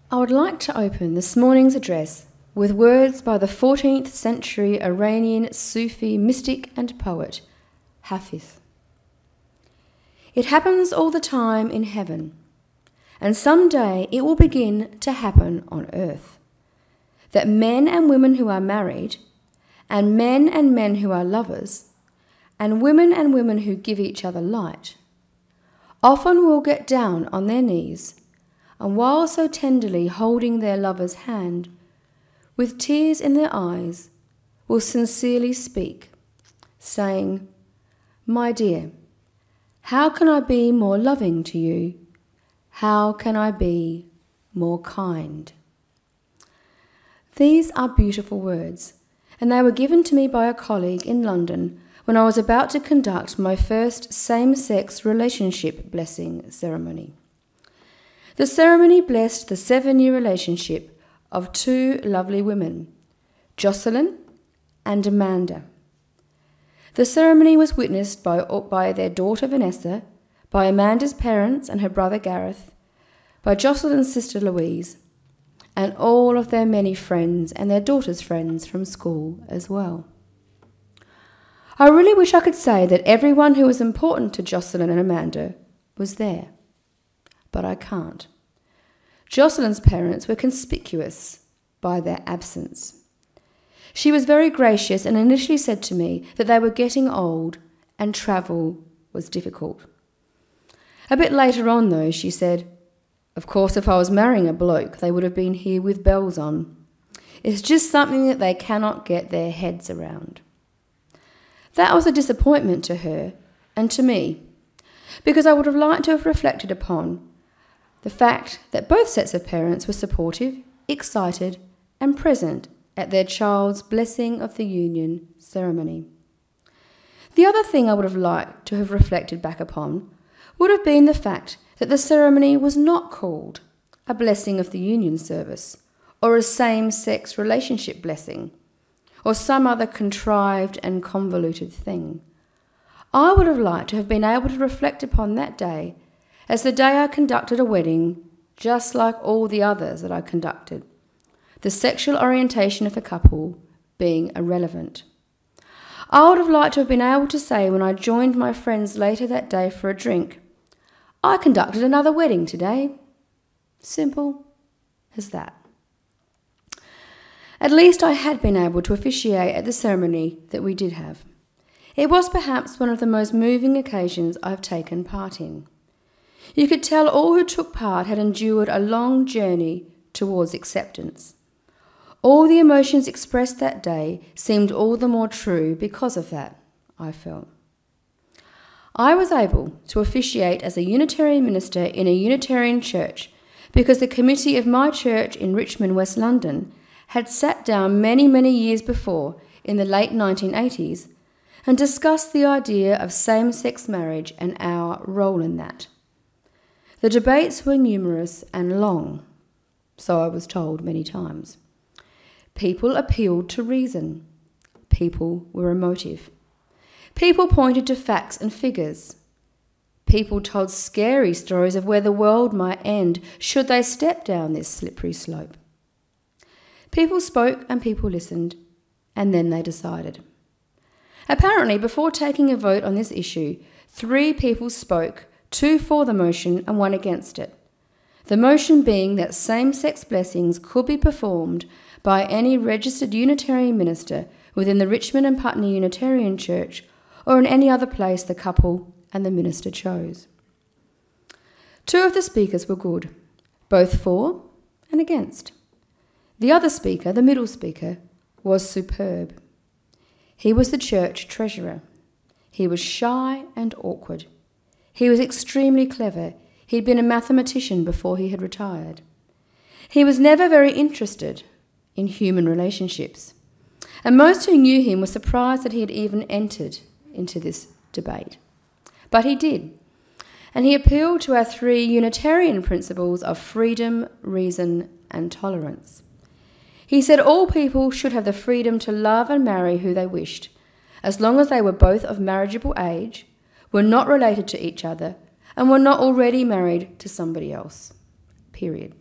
I would like to open this morning's address with words by the 14th century Iranian Sufi mystic and poet, Hafiz. It happens all the time in heaven, and someday it will begin to happen on earth, that men and women who are married, and men who are lovers, and women who give each other light, often will get down on their knees, and while so tenderly holding their lover's hand, with tears in their eyes, will sincerely speak, saying, "My dear, how can I be more loving to you? How can I be more kind?" These are beautiful words, and they were given to me by a colleague in London when I was about to conduct my first same-sex relationship blessing ceremony. The ceremony blessed the 7-year relationship of 2 lovely women, Jocelyn and Amanda. The ceremony was witnessed by their daughter Vanessa, by Amanda's parents and her brother Gareth, by Jocelyn's sister Louise, and all of their many friends and their daughter's friends from school as well. I really wish I could say that everyone who was important to Jocelyn and Amanda was there, but I can't. Jocelyn's parents were conspicuous by their absence. She was very gracious and initially said to me that they were getting old and travel was difficult. A bit later on, though, she said, "Of course, if I was marrying a bloke, they would have been here with bells on. It's just something that they cannot get their heads around." That was a disappointment to her and to me, because I would have liked to have reflected upon the fact that both sets of parents were supportive, excited, and present at their child's blessing of the union ceremony. The other thing I would have liked to have reflected back upon would have been the fact that the ceremony was not called a blessing of the union service, or a same-sex relationship blessing, or some other contrived and convoluted thing. I would have liked to have been able to reflect upon that day as the day I conducted a wedding just like all the others that I conducted, the sexual orientation of the couple being irrelevant. I would have liked to have been able to say when I joined my friends later that day for a drink, "I conducted another wedding today." Simple as that. At least I had been able to officiate at the ceremony that we did have. It was perhaps one of the most moving occasions I have taken part in. You could tell all who took part had endured a long journey towards acceptance. All the emotions expressed that day seemed all the more true because of that, I felt. I was able to officiate as a Unitarian minister in a Unitarian church because the committee of my church in Richmond, West London, had sat down many years before, in the late 1980s, and discussed the idea of same-sex marriage and our role in that. The debates were numerous and long, so I was told many times. People appealed to reason. People were emotive. People pointed to facts and figures. People told scary stories of where the world might end should they step down this slippery slope. People spoke and people listened, and then they decided. Apparently, before taking a vote on this issue, 3 people spoke, 2 for the motion and 1 against it. The motion being that same-sex blessings could be performed by any registered Unitarian minister within the Richmond and Putney Unitarian Church or in any other place the couple and the minister chose. 2 of the speakers were good, both for and against. The other speaker, the middle speaker, was superb. He was the church treasurer. He was shy and awkward. He was extremely clever. He'd been a mathematician before he had retired. He was never very interested in human relationships, and most who knew him were surprised that he had even entered into this debate. But he did, and he appealed to our 3 Unitarian principles of freedom, reason, and tolerance. He said all people should have the freedom to love and marry who they wished, as long as they were both of marriageable age, were not related to each other, and were not already married to somebody else. Period.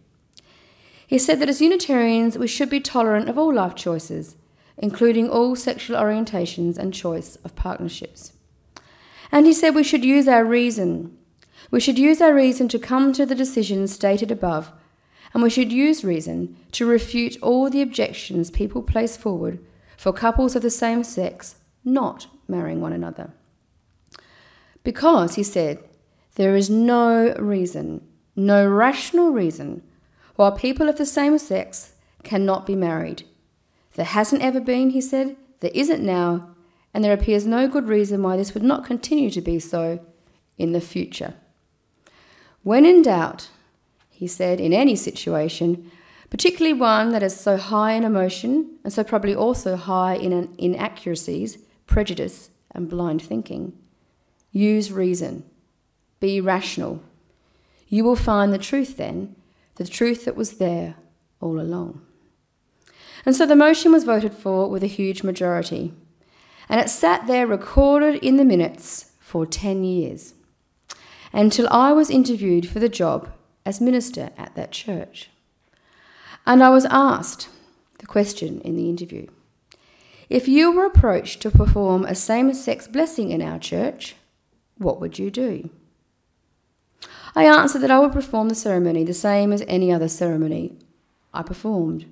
He said that as Unitarians we should be tolerant of all life choices, including all sexual orientations and choice of partnerships. And he said we should use our reason. We should use our reason to come to the decisions stated above, and we should use reason to refute all the objections people place forward for couples of the same sex not marrying one another. Because, he said, there is no reason, no rational reason, why people of the same sex cannot be married. There hasn't ever been, he said, there isn't now, and there appears no good reason why this would not continue to be so in the future. When in doubt, he said, in any situation, particularly one that is so high in emotion and so probably also high in inaccuracies, prejudice and blind thinking, use reason. Be rational. You will find the truth then, the truth that was there all along. And so the motion was voted for with a huge majority, and it sat there recorded in the minutes for 10 years, until I was interviewed for the job as minister at that church. And I was asked the question in the interview, if you were approached to perform a same-sex blessing in our church, what would you do? I answered that I would perform the ceremony the same as any other ceremony I performed.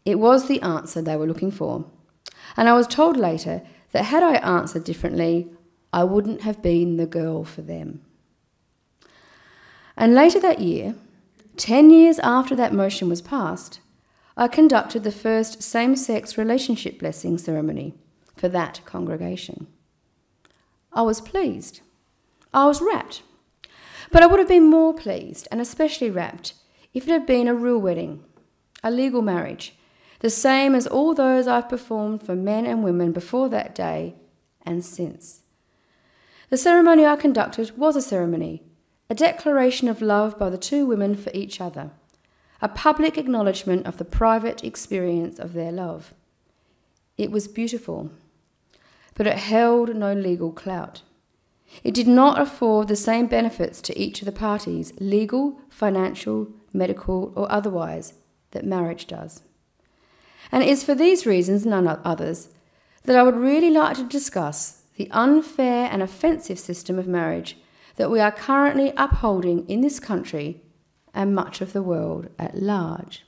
It was the answer they were looking for, and I was told later that had I answered differently, I wouldn't have been the girl for them. And later that year, 10 years after that motion was passed, I conducted the first same-sex relationship blessing ceremony for that congregation. I was pleased. I was rapt. But I would have been more pleased, and especially rapt, if it had been a real wedding, a legal marriage, the same as all those I've performed for men and women before that day and since. The ceremony I conducted was a ceremony, a declaration of love by the two women for each other, a public acknowledgement of the private experience of their love. It was beautiful, but it held no legal clout. It did not afford the same benefits to each of the parties, legal, financial, medical, or otherwise, that marriage does. And it is for these reasons, none others, that I would really like to discuss the unfair and offensive system of marriage that we are currently upholding in this country and much of the world at large.